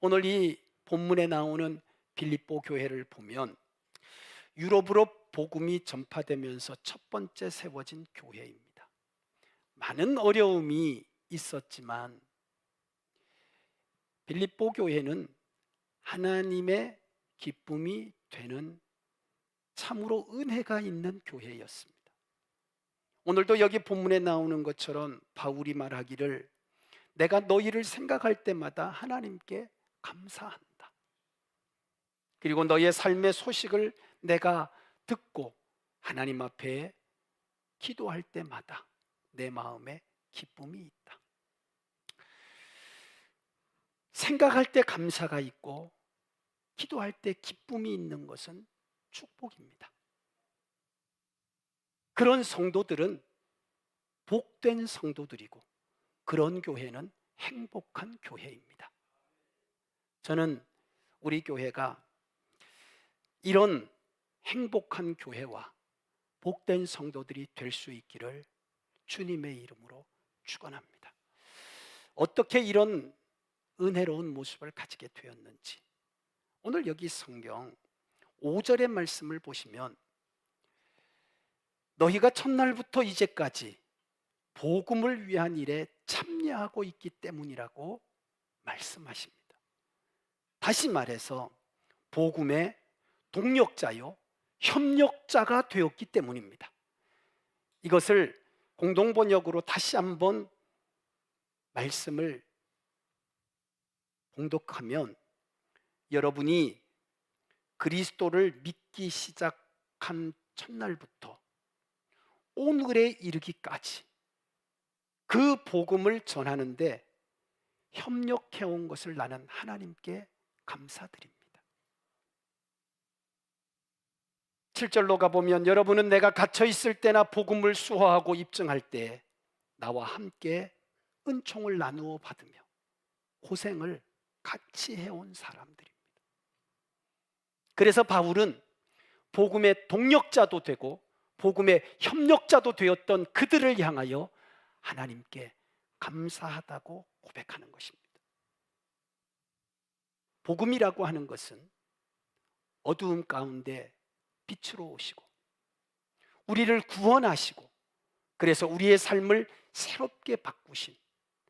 오늘 이 본문에 나오는 빌립보 교회를 보면 유럽으로 복음이 전파되면서 첫 번째 세워진 교회입니다. 많은 어려움이 있었지만 빌립보 교회는 하나님의 기쁨이 되는 참으로 은혜가 있는 교회였습니다. 오늘도 여기 본문에 나오는 것처럼 바울이 말하기를 내가 너희를 생각할 때마다 하나님께 감사한다. 그리고 너희의 삶의 소식을 내가 듣고 하나님 앞에 기도할 때마다 내 마음에 기쁨이 있다. 생각할 때 감사가 있고 기도할 때 기쁨이 있는 것은 축복입니다. 그런 성도들은 복된 성도들이고 그런 교회는 행복한 교회입니다. 저는 우리 교회가 이런 행복한 교회와 복된 성도들이 될 수 있기를 주님의 이름으로 축원합니다. 어떻게 이런 은혜로운 모습을 가지게 되었는지 오늘 여기 성경 5절의 말씀을 보시면 너희가 첫날부터 이제까지 복음을 위한 일에 참여하고 있기 때문이라고 말씀하십니다. 다시 말해서 복음의 동력자요 협력자가 되었기 때문입니다. 이것을 공동번역으로 다시 한번 말씀을 봉독하면 여러분이 그리스도를 믿기 시작한 첫날부터 오늘에 이르기까지 그 복음을 전하는데 협력해온 것을 나는 하나님께 감사드립니다. 7절로 가보면 여러분은 내가 갇혀있을 때나 복음을 수호하고 입증할 때 나와 함께 은총을 나누어 받으며 고생을 같이 해온 사람들입니다. 그래서 바울은 복음의 동력자도 되고 복음의 협력자도 되었던 그들을 향하여 하나님께 감사하다고 고백하는 것입니다. 복음이라고 하는 것은 어두움 가운데 빛으로 오시고 우리를 구원하시고 그래서 우리의 삶을 새롭게 바꾸신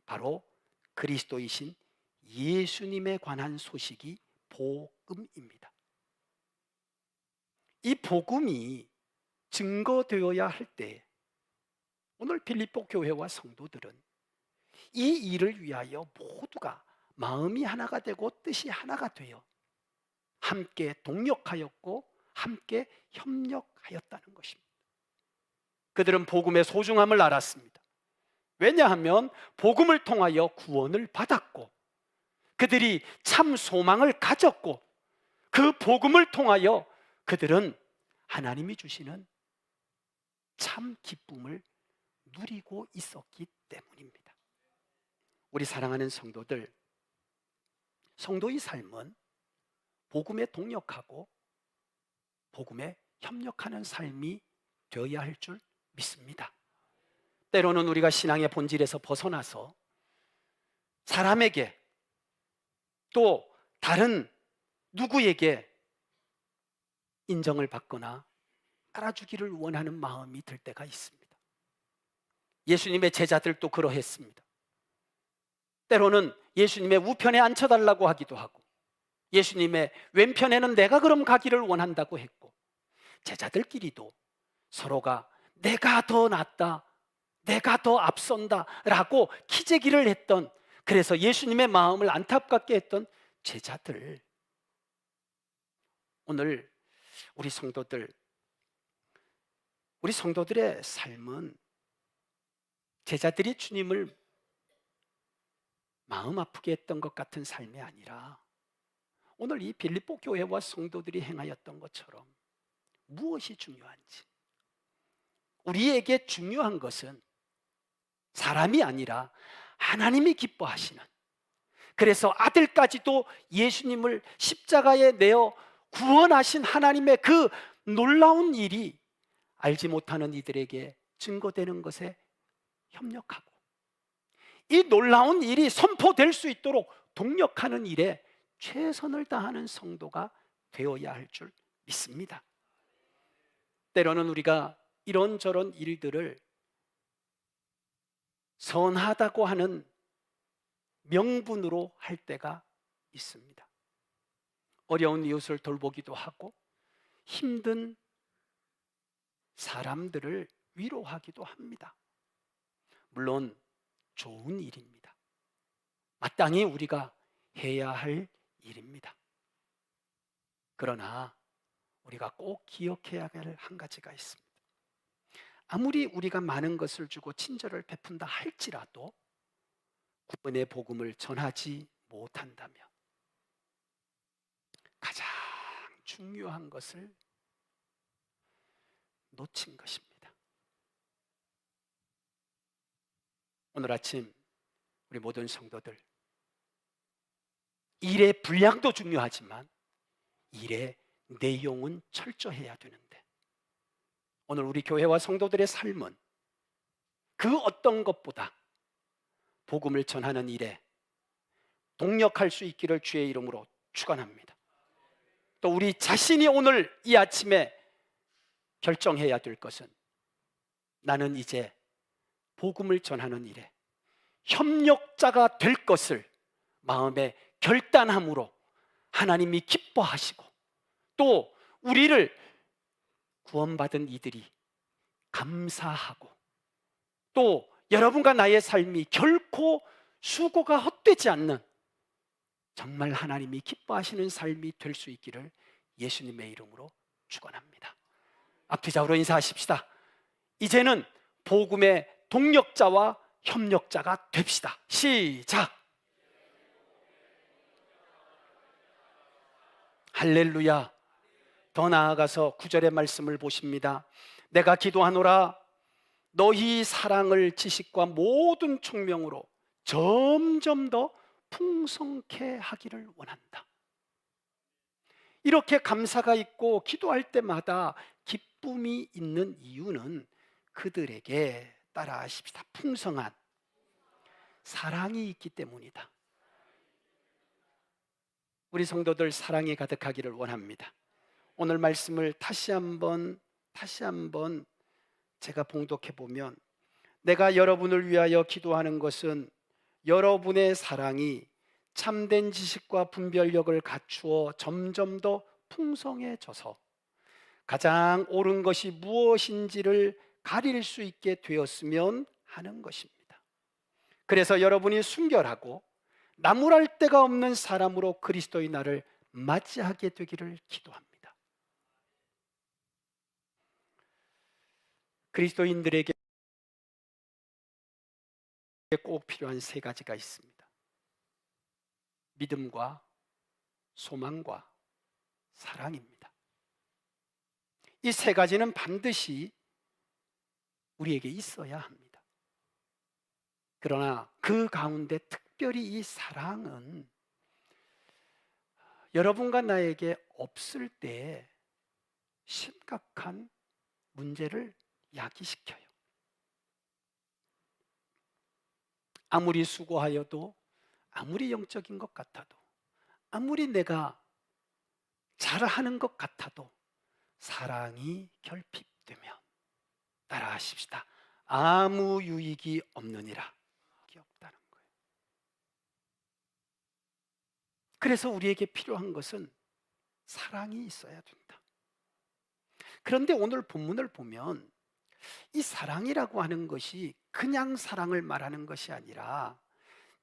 바로 그리스도이신 예수님에 관한 소식이 복음입니다. 이 복음이 증거되어야 할 때 오늘 빌립보 교회와 성도들은 이 일을 위하여 모두가 마음이 하나가 되고 뜻이 하나가 되어 함께 동력하였고 함께 협력하였다는 것입니다. 그들은 복음의 소중함을 알았습니다. 왜냐하면 복음을 통하여 구원을 받았고 그들이 참 소망을 가졌고 그 복음을 통하여 그들은 하나님이 주시는 참 기쁨을 누리고 있었기 때문입니다. 우리 사랑하는 성도들, 성도의 삶은 복음에 동력하고 복음에 협력하는 삶이 되어야 할 줄 믿습니다. 때로는 우리가 신앙의 본질에서 벗어나서 사람에게 또 다른 누구에게 인정을 받거나 알아주기를 원하는 마음이 들 때가 있습니다. 예수님의 제자들도 그러했습니다. 때로는 예수님의 우편에 앉혀달라고 하기도 하고 예수님의 왼편에는 내가 그럼 가기를 원한다고 했고 제자들끼리도 서로가 내가 더 낫다, 내가 더 앞선다 라고 기재기를 했던, 그래서 예수님의 마음을 안타깝게 했던 제자들, 오늘 우리 성도들의 삶은 제자들이 주님을 마음 아프게 했던 것 같은 삶이 아니라 오늘 이 빌립보 교회와 성도들이 행하였던 것처럼 무엇이 중요한지, 우리에게 중요한 것은 사람이 아니라 하나님이 기뻐하시는, 그래서 아들까지도 예수님을 십자가에 내어 구원하신 하나님의 그 놀라운 일이 알지 못하는 이들에게 증거되는 것에 협력하고 이 놀라운 일이 선포될 수 있도록 동력하는 일에 최선을 다하는 성도가 되어야 할 줄 믿습니다. 때로는 우리가 이런저런 일들을 선하다고 하는 명분으로 할 때가 있습니다. 어려운 이웃을 돌보기도 하고 힘든 사람들을 위로하기도 합니다. 물론 좋은 일입니다. 마땅히 우리가 해야 할 일입니다. 그러나 우리가 꼭 기억해야 할 한 가지가 있습니다. 아무리 우리가 많은 것을 주고 친절을 베푼다 할지라도 구원의 복음을 전하지 못한다면 가장 중요한 것을 놓친 것입니다. 오늘 아침 우리 모든 성도들, 일의 분량도 중요하지만 일의 내용은 철저해야 되는데, 오늘 우리 교회와 성도들의 삶은 그 어떤 것보다 복음을 전하는 일에 동력할 수 있기를 주의 이름으로 축원합니다. 또 우리 자신이 오늘 이 아침에 결정해야 될 것은, 나는 이제 복음을 전하는 일에 협력자가 될 것을 마음에 결단함으로 하나님이 기뻐하시고, 또 우리를 구원받은 이들이 감사하고, 또 여러분과 나의 삶이 결코 수고가 헛되지 않는 정말 하나님이 기뻐하시는 삶이 될 수 있기를 예수님의 이름으로 축원합니다. 앞뒤좌우로 인사하십시다. 이제는 복음의 동력자와 협력자가 됩시다. 시작. 할렐루야. 더 나아가서 9절의 말씀을 보십니다. 내가 기도하노라 너희 사랑을 지식과 모든 총명으로 점점 더 풍성케 하기를 원한다. 이렇게 감사가 있고 기도할 때마다 기쁨이 있는 이유는 그들에게 따라하십시다. 풍성한 사랑이 있기 때문이다. 우리 성도들 사랑이 가득하기를 원합니다. 오늘 말씀을 다시 한번 제가 봉독해 보면, 내가 여러분을 위하여 기도하는 것은 여러분의 사랑이 참된 지식과 분별력을 갖추어 점점 더 풍성해져서 가장 옳은 것이 무엇인지를 가릴 수 있게 되었으면 하는 것입니다. 그래서 여러분이 순결하고 나무랄 데가 없는 사람으로 그리스도의 날을 맞이하게 되기를 기도합니다. 그리스도인들에게 꼭 필요한 세 가지가 있습니다. 믿음과 소망과 사랑입니다. 이 세 가지는 반드시 우리에게 있어야 합니다. 그러나 그 가운데 특별히 이 사랑은 여러분과 나에게 없을 때 심각한 문제를 야기시켜요. 아무리 수고하여도, 아무리 영적인 것 같아도, 아무리 내가 잘하는 것 같아도 사랑이 결핍되면, 따라하십시다. 아무 유익이 없느니라. 없다는 거예요. 그래서 우리에게 필요한 것은 사랑이 있어야 된다. 그런데 오늘 본문을 보면 이 사랑이라고 하는 것이 그냥 사랑을 말하는 것이 아니라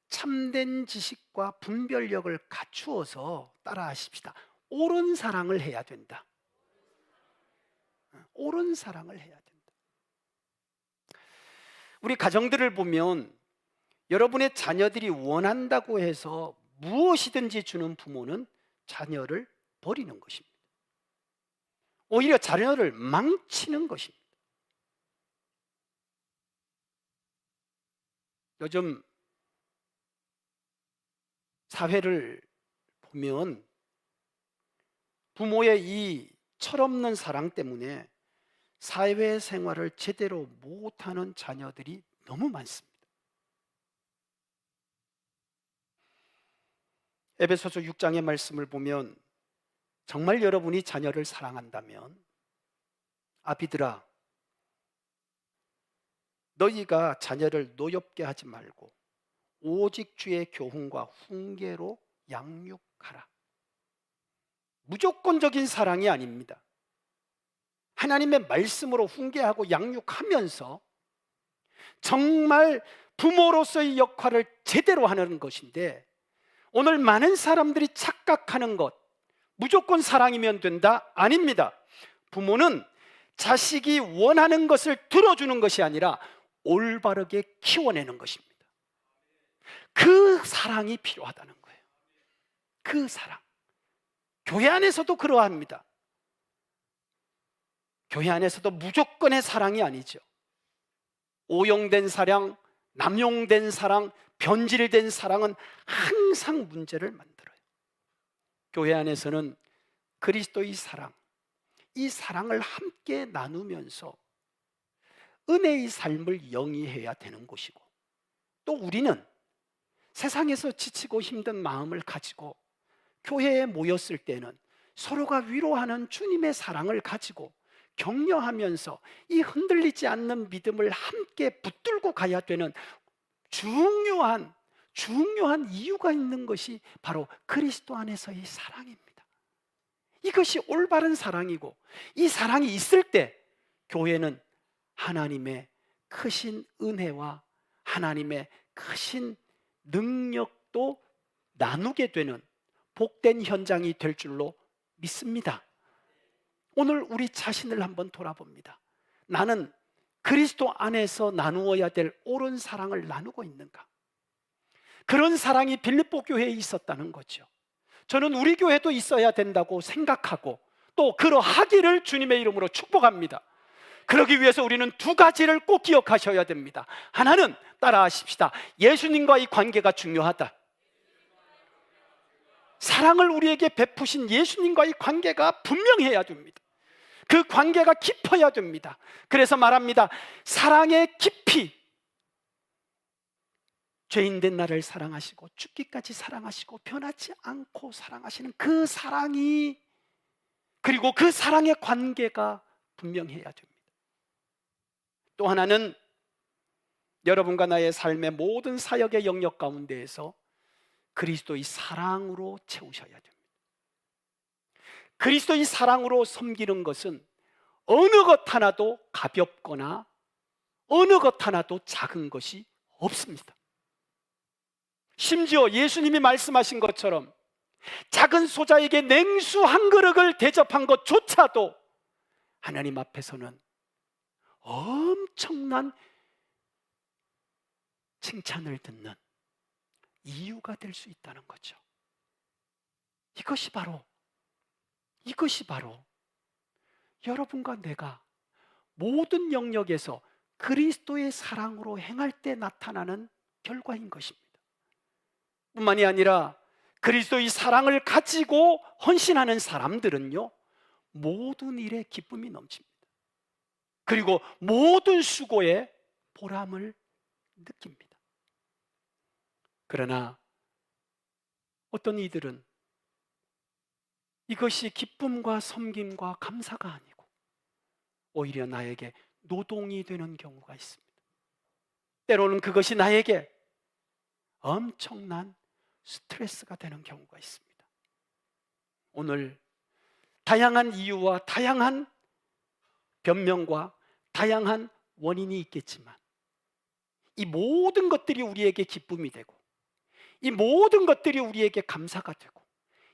참된 지식과 분별력을 갖추어서, 따라하십시다, 옳은 사랑을 해야 된다. 옳은 사랑을 해야 된다. 우리 가정들을 보면 여러분의 자녀들이 원한다고 해서 무엇이든지 주는 부모는 자녀를 버리는 것입니다. 오히려 자녀를 망치는 것입니다. 요즘 사회를 보면 부모의 이 철없는 사랑 때문에 사회생활을 제대로 못하는 자녀들이 너무 많습니다. 에베소서 6장의 말씀을 보면 정말 여러분이 자녀를 사랑한다면 아비들아 너희가 자녀를 노엽게 하지 말고 오직 주의 교훈과 훈계로 양육하라. 무조건적인 사랑이 아닙니다. 하나님의 말씀으로 훈계하고 양육하면서 정말 부모로서의 역할을 제대로 하는 것인데, 오늘 많은 사람들이 착각하는 것, 무조건 사랑이면 된다? 아닙니다. 부모는 자식이 원하는 것을 들어주는 것이 아니라 올바르게 키워내는 것입니다. 그 사랑이 필요하다는 거예요. 그 사랑. 교회 안에서도 그러합니다. 교회 안에서도 무조건의 사랑이 아니죠. 오용된 사랑, 남용된 사랑, 변질된 사랑은 항상 문제를 만들어요. 교회 안에서는 그리스도의 사랑, 이 사랑을 함께 나누면서 은혜의 삶을 영위해야 되는 곳이고, 또 우리는 세상에서 지치고 힘든 마음을 가지고 교회에 모였을 때는 서로가 위로하는 주님의 사랑을 가지고 격려하면서 이 흔들리지 않는 믿음을 함께 붙들고 가야 되는 중요한 이유가 있는 것이 바로 그리스도 안에서의 사랑입니다. 이것이 올바른 사랑이고, 이 사랑이 있을 때 교회는 하나님의 크신 은혜와 하나님의 크신 능력도 나누게 되는 복된 현장이 될 줄로 믿습니다. 오늘 우리 자신을 한번 돌아봅니다. 나는 그리스도 안에서 나누어야 될 옳은 사랑을 나누고 있는가? 그런 사랑이 빌립보 교회에 있었다는 거죠. 저는 우리 교회도 있어야 된다고 생각하고 또 그러하기를 주님의 이름으로 축복합니다. 그러기 위해서 우리는 두 가지를 꼭 기억하셔야 됩니다. 하나는 따라하십시다. 예수님과의 관계가 중요하다. 사랑을 우리에게 베푸신 예수님과의 관계가 분명해야 됩니다. 그 관계가 깊어야 됩니다. 그래서 말합니다. 사랑의 깊이, 죄인된 나를 사랑하시고 죽기까지 사랑하시고 변하지 않고 사랑하시는 그 사랑이, 그리고 그 사랑의 관계가 분명해야 됩니다. 또 하나는 여러분과 나의 삶의 모든 사역의 영역 가운데에서 그리스도의 사랑으로 채우셔야 됩니다. 그리스도의 사랑으로 섬기는 것은 어느 것 하나도 가볍거나 어느 것 하나도 작은 것이 없습니다. 심지어 예수님이 말씀하신 것처럼 작은 소자에게 냉수 한 그릇을 대접한 것조차도 하나님 앞에서는 엄청난 칭찬을 듣는 이유가 될 수 있다는 거죠. 이것이 바로 여러분과 내가 모든 영역에서 그리스도의 사랑으로 행할 때 나타나는 결과인 것입니다. 뿐만이 아니라 그리스도의 사랑을 가지고 헌신하는 사람들은요, 모든 일에 기쁨이 넘칩니다. 그리고 모든 수고에 보람을 느낍니다. 그러나 어떤 이들은 이것이 기쁨과 섬김과 감사가 아니고 오히려 나에게 노동이 되는 경우가 있습니다. 때로는 그것이 나에게 엄청난 스트레스가 되는 경우가 있습니다. 오늘 다양한 이유와 다양한 변명과 다양한 원인이 있겠지만 이 모든 것들이 우리에게 기쁨이 되고 이 모든 것들이 우리에게 감사가 되고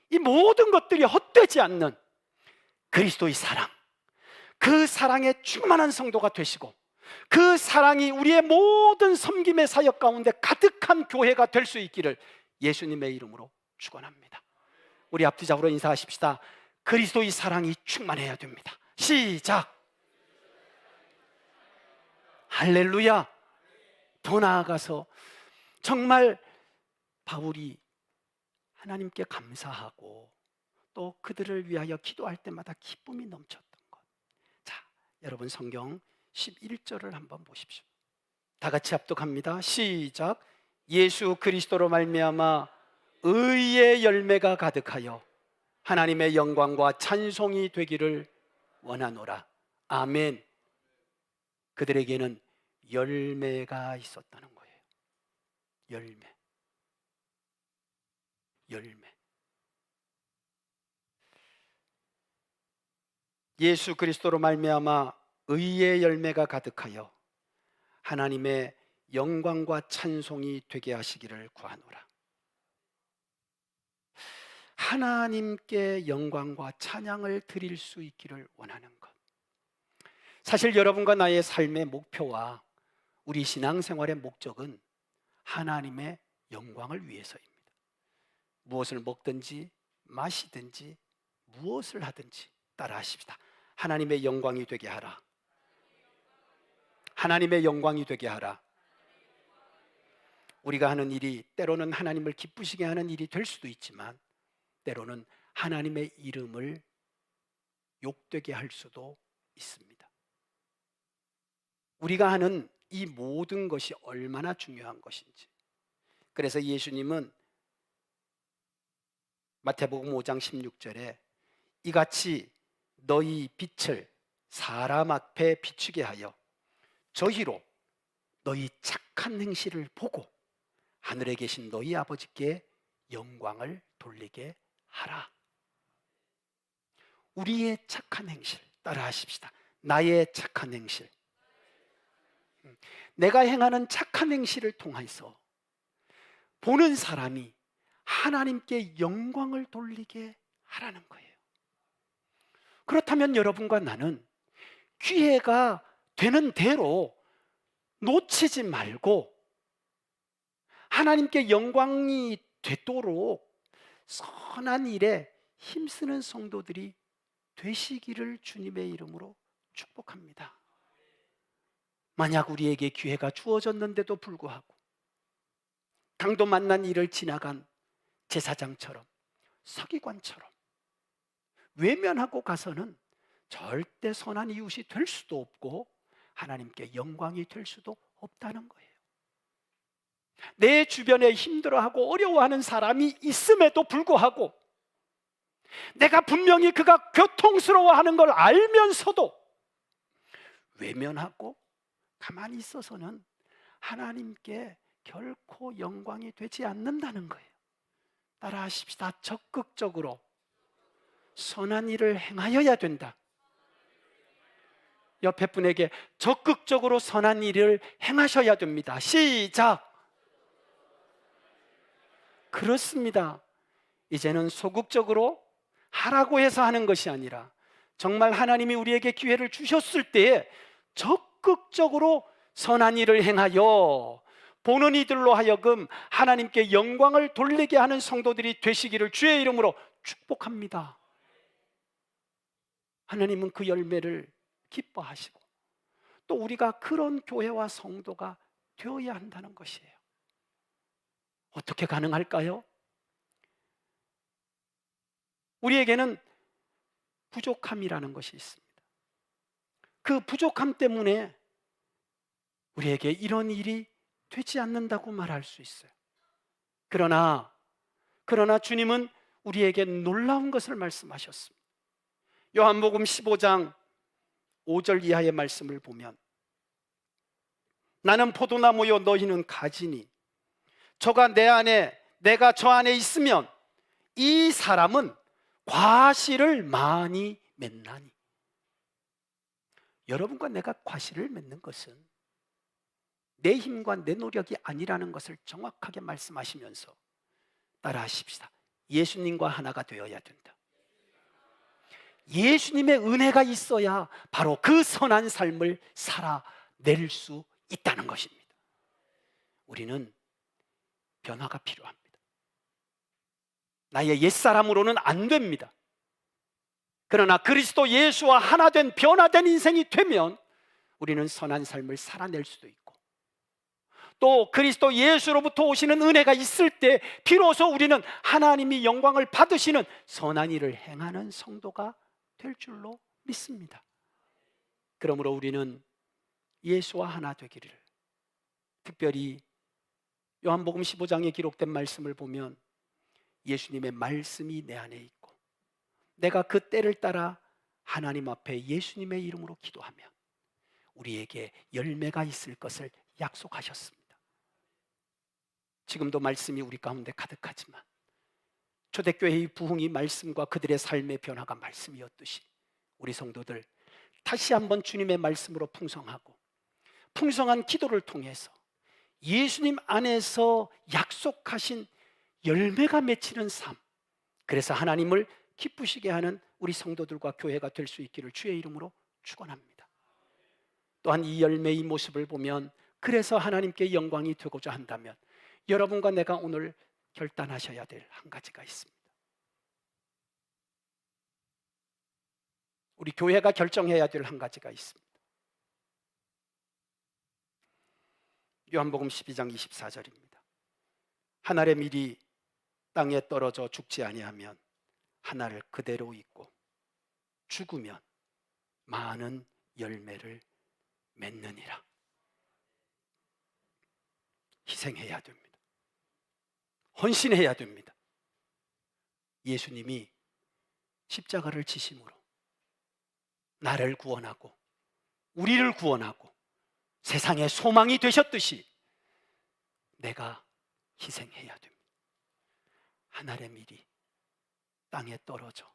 이 모든 것들이 헛되지 않는 그리스도의 사랑, 그 사랑에 충만한 성도가 되시고 그 사랑이 우리의 모든 섬김의 사역 가운데 가득한 교회가 될 수 있기를 예수님의 이름으로 축원합니다. 우리 앞뒤자로 인사하십시다. 그리스도의 사랑이 충만해야 됩니다. 시작. 할렐루야. 더 나아가서 정말 바울이 하나님께 감사하고 또 그들을 위하여 기도할 때마다 기쁨이 넘쳤던 것. 자, 여러분 성경 11절을 한번 보십시오. 다 같이 합독합니다. 시작. 예수 그리스도로 말미암아 의의 열매가 가득하여 하나님의 영광과 찬송이 되기를 원하노라. 아멘. 그들에게는 열매가 있었다는 거예요. 열매. 열매. 예수 그리스도로 말미암아 의의 열매가 가득하여 하나님의 영광과 찬송이 되게 하시기를 구하노라. 하나님께 영광과 찬양을 드릴 수 있기를 원하는 것. 사실 여러분과 나의 삶의 목표와 우리 신앙생활의 목적은 하나님의 영광을 위해서입니다. 무엇을 먹든지 마시든지 무엇을 하든지 따라하십시다. 하나님의 영광이 되게 하라. 하나님의 영광이 되게 하라. 우리가 하는 일이 때로는 하나님을 기쁘시게 하는 일이 될 수도 있지만 때로는 하나님의 이름을 욕되게 할 수도 있습니다. 우리가 하는 이 모든 것이 얼마나 중요한 것인지. 그래서 예수님은 마태복음 5장 16절에 이같이 너희 빛을 사람 앞에 비추게 하여 저희로 너희 착한 행실을 보고 하늘에 계신 너희 아버지께 영광을 돌리게 하라. 우리의 착한 행실 따라하십시다. 나의 착한 행실. 내가 행하는 착한 행실을 통해서 보는 사람이 하나님께 영광을 돌리게 하라는 거예요. 그렇다면 여러분과 나는 기회가 되는 대로 놓치지 말고 하나님께 영광이 되도록 선한 일에 힘쓰는 성도들이 되시기를 주님의 이름으로 축복합니다. 만약 우리에게 기회가 주어졌는데도 불구하고 강도 만난 일을 지나간 제사장처럼 서기관처럼 외면하고 가서는 절대 선한 이웃이 될 수도 없고 하나님께 영광이 될 수도 없다는 거예요. 내 주변에 힘들어하고 어려워하는 사람이 있음에도 불구하고 내가 분명히 그가 고통스러워하는 걸 알면서도 외면하고 가만히 있어서는 하나님께 결코 영광이 되지 않는다는 거예요. 따라하십시다. 적극적으로 선한 일을 행하여야 된다. 옆에 분에게 적극적으로 선한 일을 행하셔야 됩니다. 시작. 그렇습니다. 이제는 소극적으로 하라고 해서 하는 것이 아니라 정말 하나님이 우리에게 기회를 주셨을 때에 적극적으로 선한 일을 행하여 보는 이들로 하여금 하나님께 영광을 돌리게 하는 성도들이 되시기를 주의 이름으로 축복합니다. 하나님은 그 열매를 기뻐하시고 또 우리가 그런 교회와 성도가 되어야 한다는 것이에요. 어떻게 가능할까요? 우리에게는 부족함이라는 것이 있습니다. 그 부족함 때문에 우리에게 이런 일이 되지 않는다고 말할 수 있어요. 그러나 주님은 우리에게 놀라운 것을 말씀하셨습니다. 요한복음 15장 5절 이하의 말씀을 보면 나는 포도나무요 너희는 가지니 저가 내 안에 내가 저 안에 있으면 이 사람은 과실을 많이 맺나니. 여러분과 내가 과실을 맺는 것은 내 힘과 내 노력이 아니라는 것을 정확하게 말씀하시면서 따라하십시다. 예수님과 하나가 되어야 된다. 예수님의 은혜가 있어야 바로 그 선한 삶을 살아낼 수 있다는 것입니다. 우리는 변화가 필요합니다. 나의 옛사람으로는 안 됩니다. 그러나 그리스도 예수와 하나 된 변화된 인생이 되면 우리는 선한 삶을 살아낼 수도 있고 또 그리스도 예수로부터 오시는 은혜가 있을 때 비로소 우리는 하나님이 영광을 받으시는 선한 일을 행하는 성도가 될 줄로 믿습니다. 그러므로 우리는 예수와 하나 되기를, 특별히 요한복음 15장에 기록된 말씀을 보면 예수님의 말씀이 내 안에 있고 내가 그 때를 따라 하나님 앞에 예수님의 이름으로 기도하면 우리에게 열매가 있을 것을 약속하셨습니다. 지금도 말씀이 우리 가운데 가득하지만 초대교회의 부흥이 말씀과 그들의 삶의 변화가 말씀이었듯이 우리 성도들 다시 한번 주님의 말씀으로 풍성하고 풍성한 기도를 통해서 예수님 안에서 약속하신 열매가 맺히는 삶, 그래서 하나님을 기쁘시게 하는 우리 성도들과 교회가 될 수 있기를 주의 이름으로 축원합니다. 또한 이 열매의 모습을 보면 그래서 하나님께 영광이 되고자 한다면 여러분과 내가 오늘 결단하셔야 될 한 가지가 있습니다. 우리 교회가 결정해야 될 한 가지가 있습니다. 요한복음 12장 24절입니다. 한 알의 밀이 땅에 떨어져 죽지 아니하면 한 알 그대로 있고 죽으면 많은 열매를 맺느니라. 희생해야 됩니다. 헌신해야 됩니다. 예수님이 십자가를 지심으로 나를 구원하고 우리를 구원하고 세상의 소망이 되셨듯이 내가 희생해야 됩니다. 한 알의 밀이 땅에 떨어져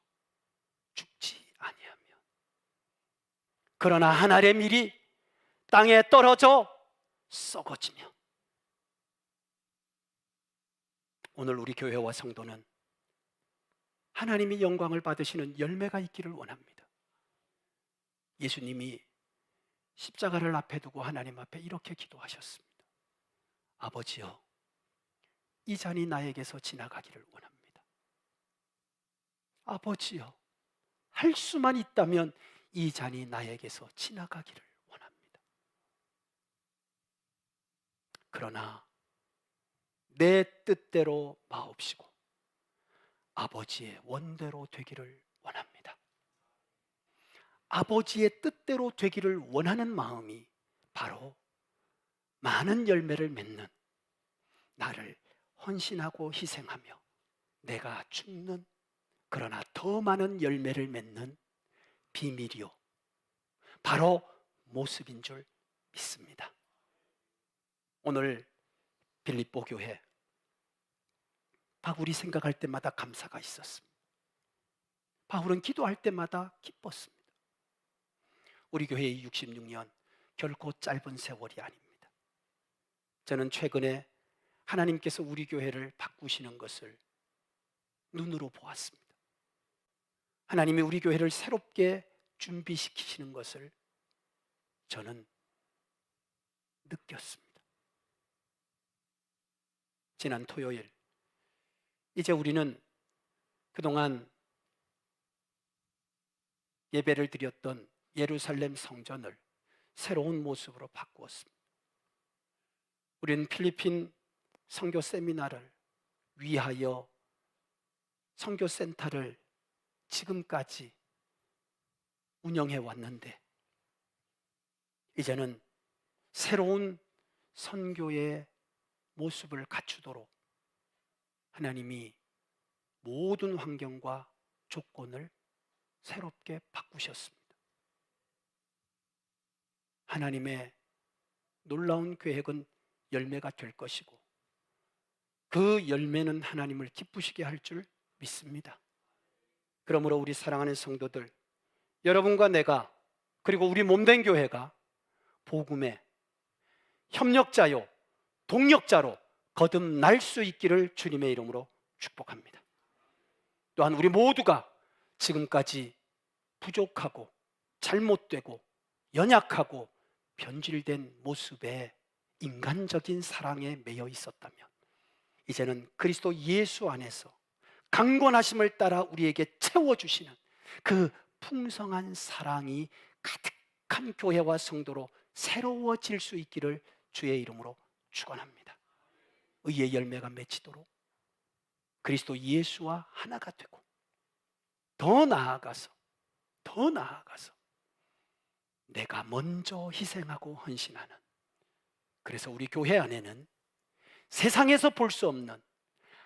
죽지 아니하면, 그러나 한 알의 밀이 땅에 떨어져 썩어지면, 오늘 우리 교회와 성도는 하나님이 영광을 받으시는 열매가 있기를 원합니다. 예수님이 십자가를 앞에 두고 하나님 앞에 이렇게 기도하셨습니다. 아버지여, 이 잔이 나에게서 지나가기를 원합니다. 아버지여, 할 수만 있다면 이 잔이 나에게서 지나가기를 원합니다. 그러나 내 뜻대로 마옵시고 아버지의 원대로 되기를 원합니다. 아버지의 뜻대로 되기를 원하는 마음이 바로 많은 열매를 맺는, 나를 헌신하고 희생하며 내가 죽는, 그러나 더 많은 열매를 맺는 비밀이요, 바로 모습인 줄 믿습니다. 오늘 빌립보 교회 바울이 생각할 때마다 감사가 있었습니다. 바울은 기도할 때마다 기뻤습니다. 우리 교회의 66년 결코 짧은 세월이 아닙니다. 저는 최근에 하나님께서 우리 교회를 바꾸시는 것을 눈으로 보았습니다. 하나님이 우리 교회를 새롭게 준비시키시는 것을 저는 느꼈습니다. 지난 토요일, 이제 우리는 그동안 예배를 드렸던 예루살렘 성전을 새로운 모습으로 바꾸었습니다. 우리는 필리핀 선교 세미나를 위하여 선교센터를 지금까지 운영해 왔는데, 이제는 새로운 선교의 모습을 갖추도록 하나님이 모든 환경과 조건을 새롭게 바꾸셨습니다. 하나님의 놀라운 계획은 열매가 될 것이고 그 열매는 하나님을 기쁘시게 할 줄 믿습니다. 그러므로 우리 사랑하는 성도들, 여러분과 내가, 그리고 우리 몸된 교회가 복음의 협력자요 동력자로 거듭날 수 있기를 주님의 이름으로 축복합니다. 또한 우리 모두가 지금까지 부족하고 잘못되고 연약하고 변질된 모습의 인간적인 사랑에 매여 있었다면 이제는 그리스도 예수 안에서 강권하심을 따라 우리에게 채워주시는 그 풍성한 사랑이 가득한 교회와 성도로 새로워질 수 있기를 주의 이름으로 축원합니다. 의의 열매가 맺히도록 그리스도 예수와 하나가 되고 더 나아가서 내가 먼저 희생하고 헌신하는, 그래서 우리 교회 안에는 세상에서 볼 수 없는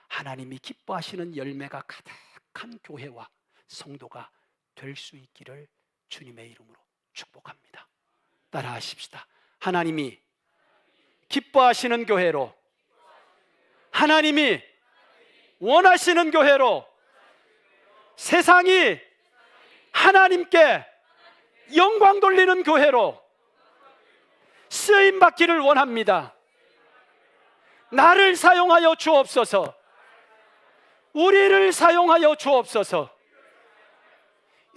하나님이 기뻐하시는 열매가 가득한 교회와 성도가 될 수 있기를 주님의 이름으로 축복합니다. 따라하십시다. 하나님이 기뻐하시는 교회로, 하나님이 원하시는 교회로, 세상이 하나님께 영광 돌리는 교회로 쓰임 받기를 원합니다. 나를 사용하여 주옵소서. 우리를 사용하여 주옵소서.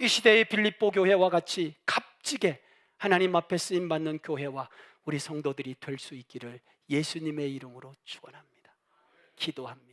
이 시대의 빌립보 교회와 같이 값지게 하나님 앞에 쓰임 받는 교회와 우리 성도들이 될 수 있기를 예수님의 이름으로 축원합니다. 기도합니다.